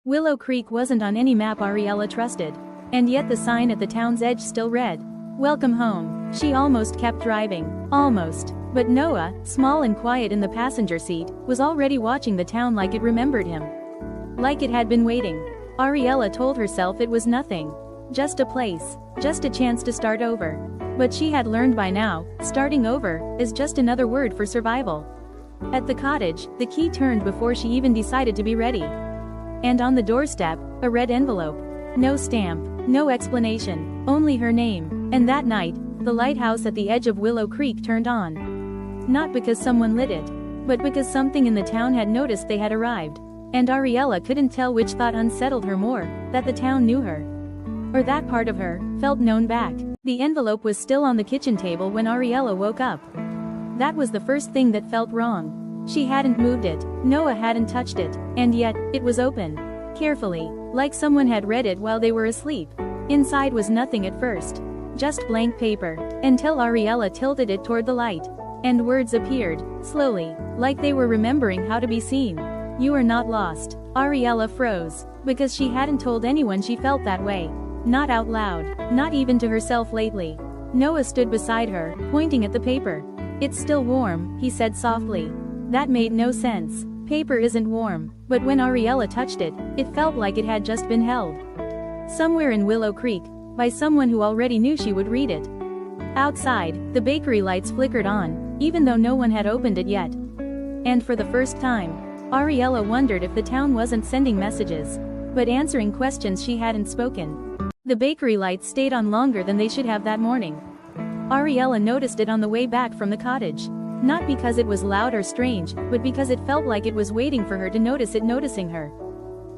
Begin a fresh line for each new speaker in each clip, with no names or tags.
Willow Creek wasn't on any map Ariella trusted. And yet the sign at the town's edge still read, "Welcome home." She almost kept driving. Almost. But Noah, small and quiet in the passenger seat, was already watching the town like it remembered him. Like it had been waiting. Ariella told herself it was nothing. Just a place. Just a chance to start over. But she had learned by now, starting over is just another word for survival. At the cottage, the key turned before she even decided to be ready. And on the doorstep, a red envelope. No stamp, no explanation, only her name. And that night, the lighthouse at the edge of Willow Creek turned on. Not because someone lit it, but because something in the town had noticed they had arrived. And Ariella couldn't tell which thought unsettled her more, that the town knew her, or that part of her felt known back. The envelope was still on the kitchen table when Ariella woke up. That was the first thing that felt wrong. She hadn't moved it, Noah hadn't touched it, and yet, it was open. Carefully, like someone had read it while they were asleep. Inside was nothing at first. Just blank paper, until Ariella tilted it toward the light. And words appeared, slowly, like they were remembering how to be seen. "You are not lost." Ariella froze, because she hadn't told anyone she felt that way. Not out loud, not even to herself lately. Noah stood beside her, pointing at the paper. "It's still warm," he said softly. That made no sense. Paper isn't warm, but when Ariella touched it, it felt like it had just been held. Somewhere in Willow Creek, by someone who already knew she would read it. Outside, the bakery lights flickered on, even though no one had opened it yet. And for the first time, Ariella wondered if the town wasn't sending messages, but answering questions she hadn't spoken. The bakery lights stayed on longer than they should have that morning. Ariella noticed it on the way back from the cottage. Not because it was loud or strange, but because it felt like it was waiting for her to notice it noticing her.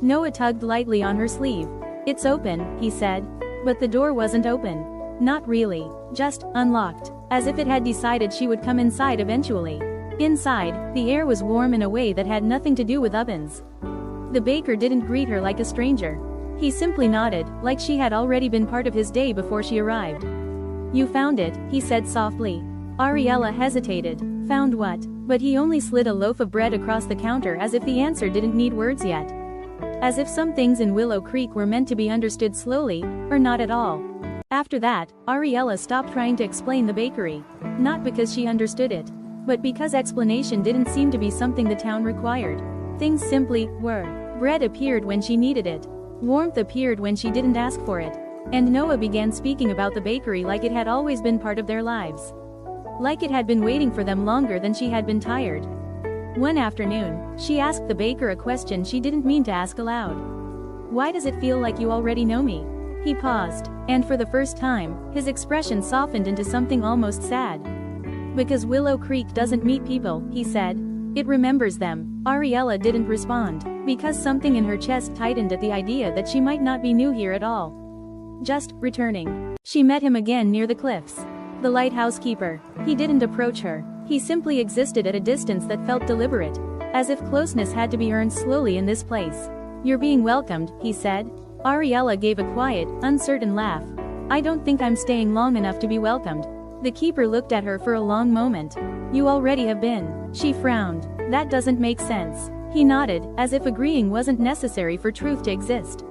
Noah tugged lightly on her sleeve. "It's open," he said. But the door wasn't open. Not really, just unlocked, as if it had decided she would come inside eventually. Inside, the air was warm in a way that had nothing to do with ovens. The baker didn't greet her like a stranger. He simply nodded, like she had already been part of his day before she arrived. "You found it," he said softly. Ariella hesitated. Found what? But he only slid a loaf of bread across the counter as if the answer didn't need words yet. As if some things in Willow Creek were meant to be understood slowly, or not at all. After that, Ariella stopped trying to explain the bakery. Not because she understood it, but because explanation didn't seem to be something the town required. Things simply were. Bread appeared when she needed it. Warmth appeared when she didn't ask for it. And Noah began speaking about the bakery like it had always been part of their lives. Like it had been waiting for them longer than she had been tired. One afternoon, she asked the baker a question she didn't mean to ask aloud. "Why does it feel like you already know me?" He paused, and for the first time, his expression softened into something almost sad. "Because Willow Creek doesn't meet people," he said. "It remembers them." Ariella didn't respond, because something in her chest tightened at the idea that she might not be new here at all. Just returning. She met him again near the cliffs. The lighthouse keeper. He didn't approach her. He simply existed at a distance that felt deliberate, as if closeness had to be earned slowly in this place. "You're being welcomed," he said. Ariella gave a quiet, uncertain laugh. "I don't think I'm staying long enough to be welcomed." The keeper looked at her for a long moment. "You already have been." She frowned. "That doesn't make sense." He nodded, as if agreeing wasn't necessary for truth to exist.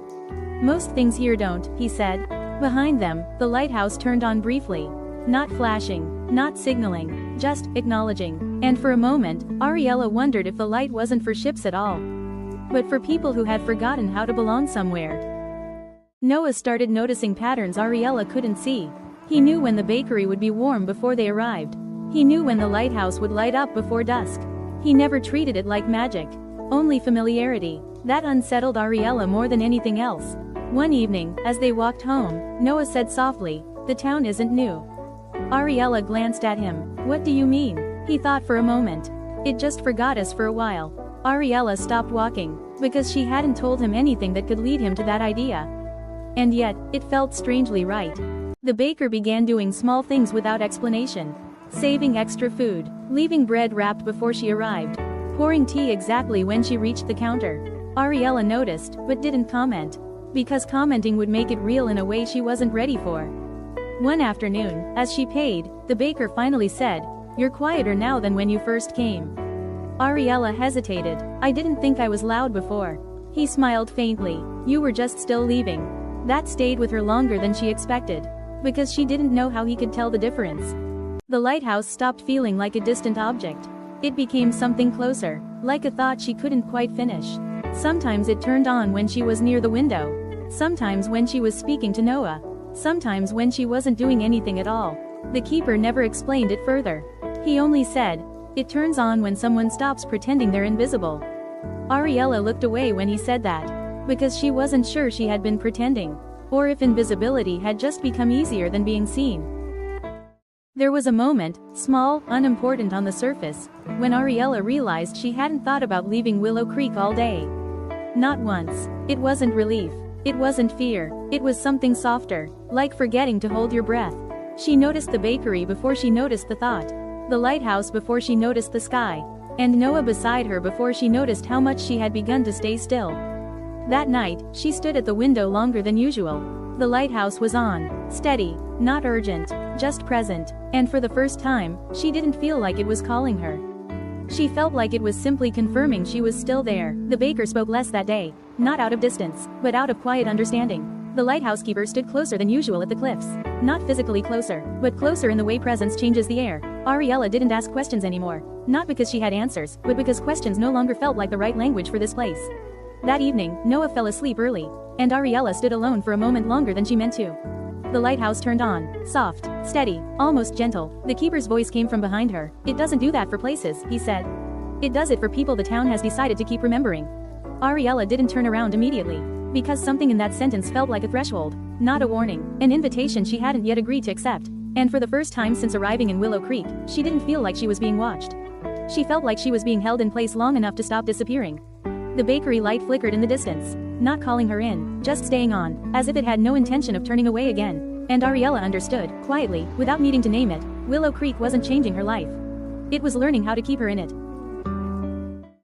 "Most things here don't," he said. Behind them, the lighthouse turned on briefly. Not flashing, not signaling, just acknowledging. And for a moment, Ariella wondered if the light wasn't for ships at all, but for people who had forgotten how to belong somewhere. Noah started noticing patterns Ariella couldn't see. He knew when the bakery would be warm before they arrived. He knew when the lighthouse would light up before dusk. He never treated it like magic. Only familiarity. That unsettled Ariella more than anything else. One evening, as they walked home, Noah said softly, "The town isn't new." Ariella glanced at him. "What do you mean?" He thought for a moment. "It just forgot us for a while." Ariella stopped walking, because she hadn't told him anything that could lead him to that idea. And yet, it felt strangely right. The baker began doing small things without explanation. Saving extra food, leaving bread wrapped before she arrived, pouring tea exactly when she reached the counter. Ariella noticed, but didn't comment. Because commenting would make it real in a way she wasn't ready for. One afternoon, as she paid, the baker finally said, "You're quieter now than when you first came." Ariella hesitated. "I didn't think I was loud before." He smiled faintly. You were just still leaving. That stayed with her longer than she expected. Because she didn't know how he could tell the difference. The lighthouse stopped feeling like a distant object. It became something closer, like a thought she couldn't quite finish. Sometimes it turned on when she was near the window. Sometimes when she was speaking to Noah. Sometimes when she wasn't doing anything at all. The keeper never explained it further. He only said, it turns on when someone stops pretending they're invisible. Ariella looked away when he said that. Because she wasn't sure she had been pretending. Or if invisibility had just become easier than being seen. There was a moment, small, unimportant on the surface, when Ariella realized she hadn't thought about leaving Willow Creek all day. Not once. It wasn't relief. It wasn't fear. It was something softer, like forgetting to hold your breath. She noticed the bakery before she noticed the thought. The lighthouse before she noticed the sky. And Noah beside her before she noticed how much she had begun to stay still. That night, she stood at the window longer than usual. The lighthouse was on. Steady. Not urgent. Just present. And for the first time, she didn't feel like it was calling her. She felt like it was simply confirming she was still there. The baker spoke less that day. Not out of distance, but out of quiet understanding. The lighthouse keeper stood closer than usual at the cliffs. Not physically closer, but closer in the way presence changes the air. Ariella didn't ask questions anymore. Not because she had answers, but because questions no longer felt like the right language for this place. That evening, Noah fell asleep early. And Ariella stood alone for a moment longer than she meant to. The lighthouse turned on. Soft. Steady. Almost gentle. The keeper's voice came from behind her. It doesn't do that for places, he said. It does it for people the town has decided to keep remembering. Ariella didn't turn around immediately. Because something in that sentence felt like a threshold. Not a warning. An invitation she hadn't yet agreed to accept. And for the first time since arriving in Willow Creek, she didn't feel like she was being watched. She felt like she was being held in place long enough to stop disappearing. The bakery light flickered in the distance. Not calling her in, just staying on, as if it had no intention of turning away again. And Ariella understood, quietly, without needing to name it, Willow Creek wasn't changing her life. It was learning how to keep her in it.